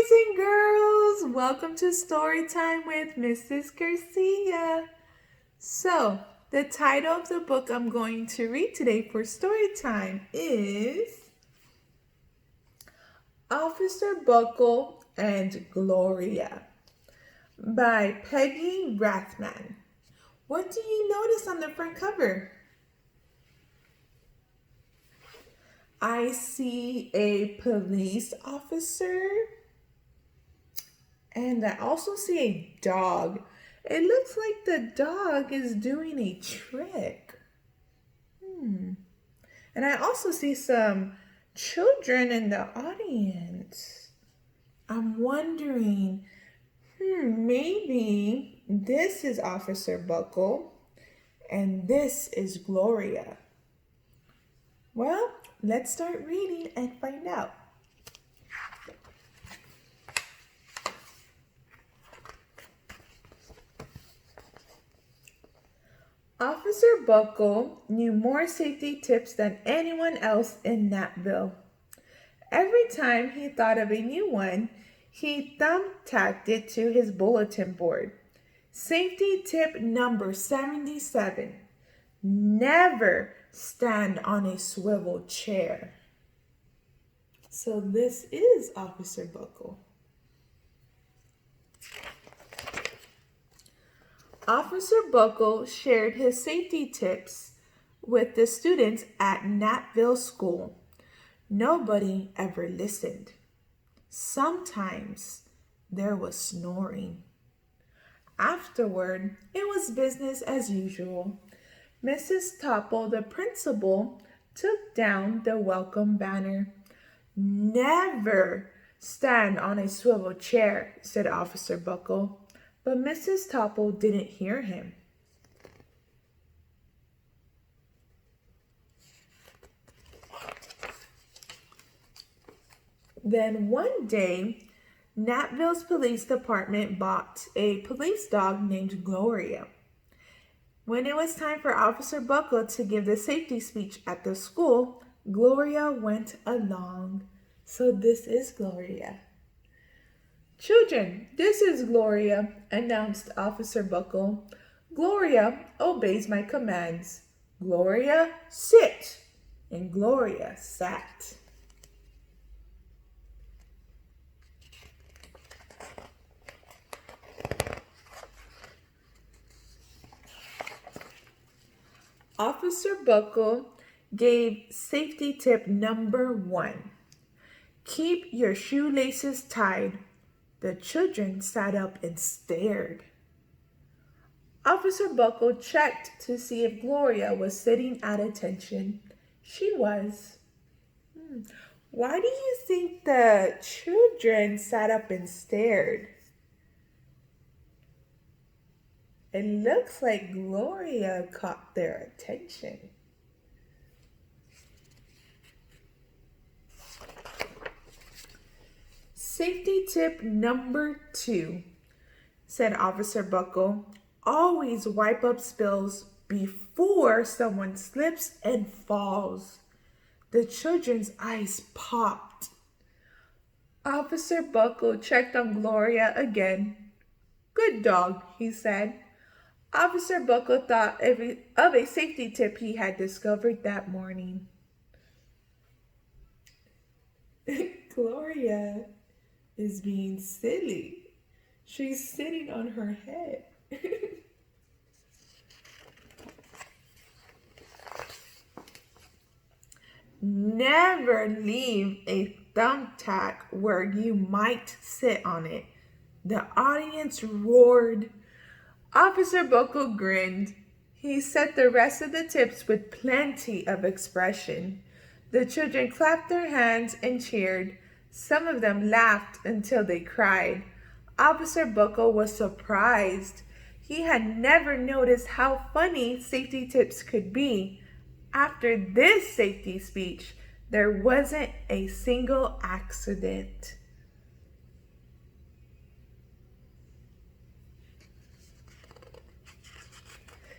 boys and girls. Welcome to Story Time with Mrs. Garcia. So, the title of the book I'm going to read today for story time is Officer Buckle and Gloria by Peggy Rathman. What do you notice on the front cover? I see a police officer and I also see a dog. It looks like the dog is doing a trick. And I also see some children in the audience. I'm wondering, maybe this is Officer Buckle and this is Gloria. Well, let's start reading and find out. Officer Buckle knew more safety tips than anyone else in Natville. Every time he thought of a new one, he thumbtacked it to his bulletin board. Safety tip number 77. Never stand on a swivel chair. So this is Officer Buckle. Officer Buckle shared his safety tips with the students at Natville School. Nobody ever listened. Sometimes there was snoring. Afterward, it was business as usual. Mrs. Topple, the principal, took down the welcome banner. Never stand on a swivel chair, said Officer Buckle. But Mrs. Topple didn't hear him. Then one day, Natville's police department bought a police dog named Gloria. When it was time for Officer Buckle to give the safety speech at the school, Gloria went along. So this is Gloria. Children, this is Gloria, announced Officer Buckle. Gloria obeys my commands. Gloria, sit. And Gloria sat. Officer Buckle gave safety tip number 1. Keep your shoelaces tied. The children sat up and stared. Officer Buckle checked to see if Gloria was sitting at attention. She was. Why do you think the children sat up and stared? It looks like Gloria caught their attention. Safety tip number 2, said Officer Buckle. Always wipe up spills before someone slips and falls. The children's eyes popped. Officer Buckle checked on Gloria again. Good dog, he said. Officer Buckle thought of a safety tip he had discovered that morning. Gloria is being silly. She's sitting on her head. Never leave a thumbtack where you might sit on it. The audience roared. Officer Buckle grinned. He said the rest of the tips with plenty of expression. The children clapped their hands and cheered. Some of them laughed until they cried. Officer Buckle was surprised. He had never noticed how funny safety tips could be. After this safety speech, there wasn't a single accident.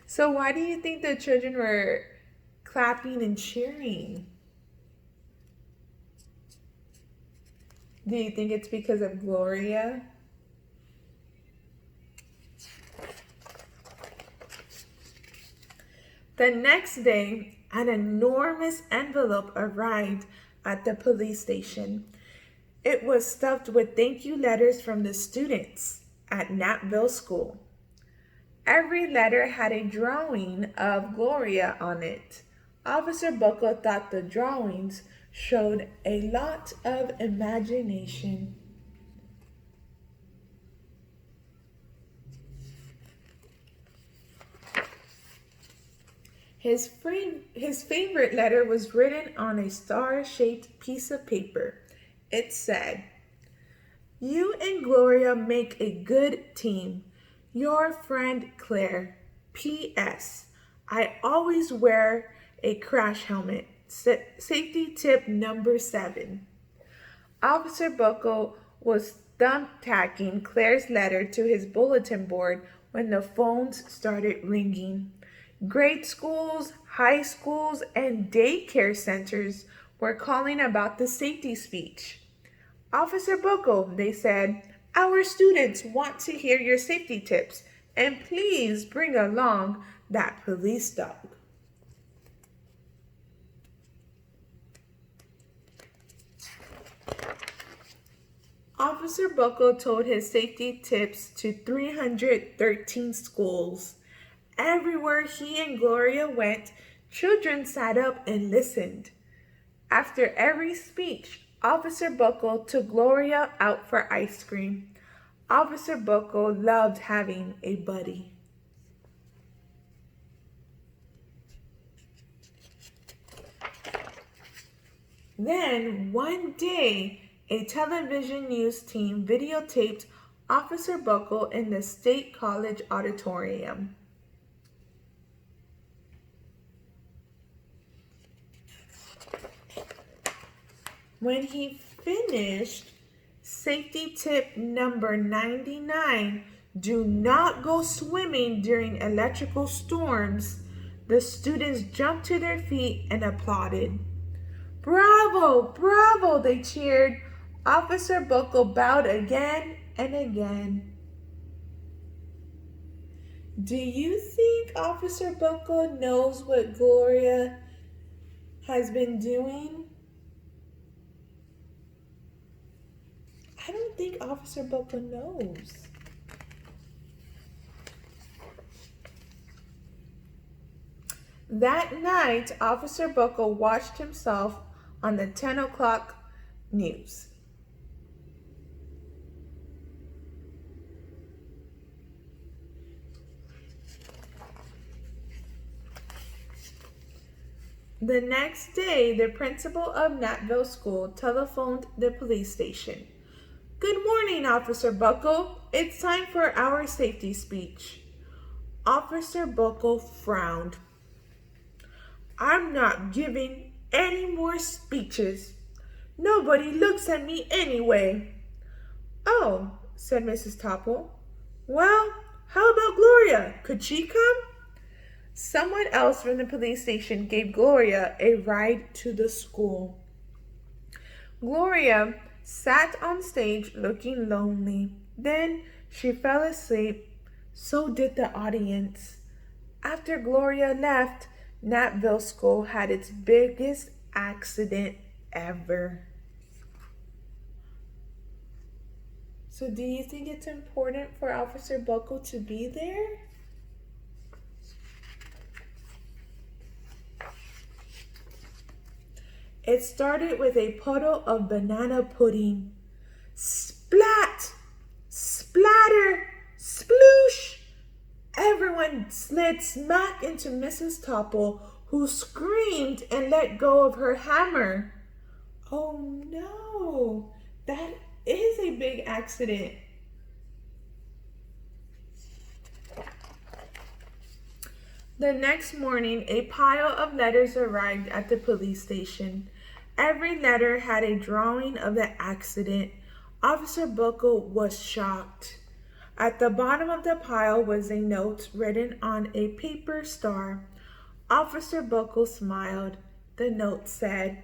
So why do you think the children were clapping and cheering? Do you think it's because of Gloria? The next day, an enormous envelope arrived at the police station. It was stuffed with thank you letters from the students at Natville School. Every letter had a drawing of Gloria on it. Officer Buckle thought the drawings showed a lot of imagination. His favorite letter was written on a star-shaped piece of paper. It said, "You and Gloria make a good team. Your friend Claire. P.S. I always wear a crash helmet. Safety tip number 7. Officer Buckle was thumbtacking Claire's letter to his bulletin board when the phones started ringing. Grade schools, high schools, and daycare centers were calling about the safety speech. Officer Buckle, they said, our students want to hear your safety tips, and please bring along that police dog. Officer Buckle told his safety tips to 313 schools. Everywhere he and Gloria went, children sat up and listened. After every speech, Officer Buckle took Gloria out for ice cream. Officer Buckle loved having a buddy. Then, one day, a television news team videotaped Officer Buckle in the State College auditorium. When he finished, safety tip number 99, do not go swimming during electrical storms, the students jumped to their feet and applauded. Bravo, bravo, they cheered. Officer Buckle bowed again and again. Do you think Officer Buckle knows what Gloria has been doing? I don't think Officer Buckle knows. That night, Officer Buckle watched himself on the 10 o'clock news. The next day, the principal of Natville School telephoned the police station. Good morning, Officer Buckle. It's time for our safety speech. Officer Buckle frowned. I'm not giving any more speeches. Nobody looks at me anyway. Oh, said Mrs. Topple. Well, how about Gloria? Could she come? Someone else from the police station gave Gloria a ride to the school. Gloria sat on stage looking lonely. Then she fell asleep. So did the audience. After Gloria left, Natville School had its biggest accident ever. So do you think it's important for Officer Buckle to be there? It started with a puddle of banana pudding. Splat! Splatter! Sploosh! Everyone slid smack into Mrs. Topple, who screamed and let go of her hammer. Oh no! That is a big accident. The next morning, a pile of letters arrived at the police station. Every letter had a drawing of the accident. Officer Buckle was shocked. At the bottom of the pile was a note written on a paper star. Officer Buckle smiled. The note said,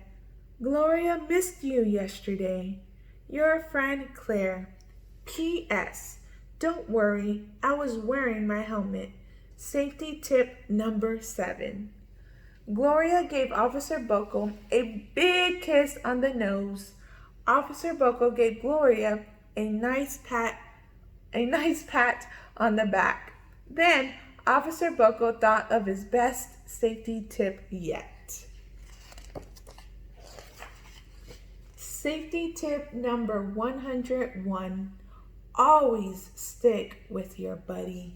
Gloria missed you yesterday. Your friend Claire. P.S. Don't worry, I was wearing my helmet. Safety tip number 7. Gloria gave Officer Buckle a big kiss on the nose. Officer Buckle gave Gloria a nice pat on the back. Then Officer Buckle thought of his best safety tip yet. Safety tip number 101. Always stick with your buddy.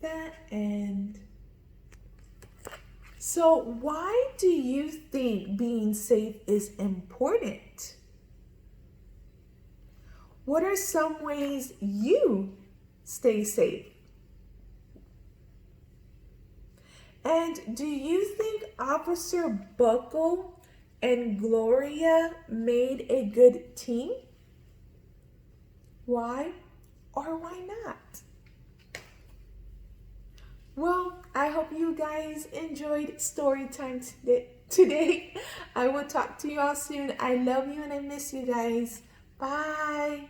The end. So why do you think being safe is important? What are some ways you stay safe? And do you think Officer Buckle and Gloria made a good team? Why or why not? Well, I hope you guys enjoyed story time today. I will talk to you all soon. I love you and I miss you guys. Bye.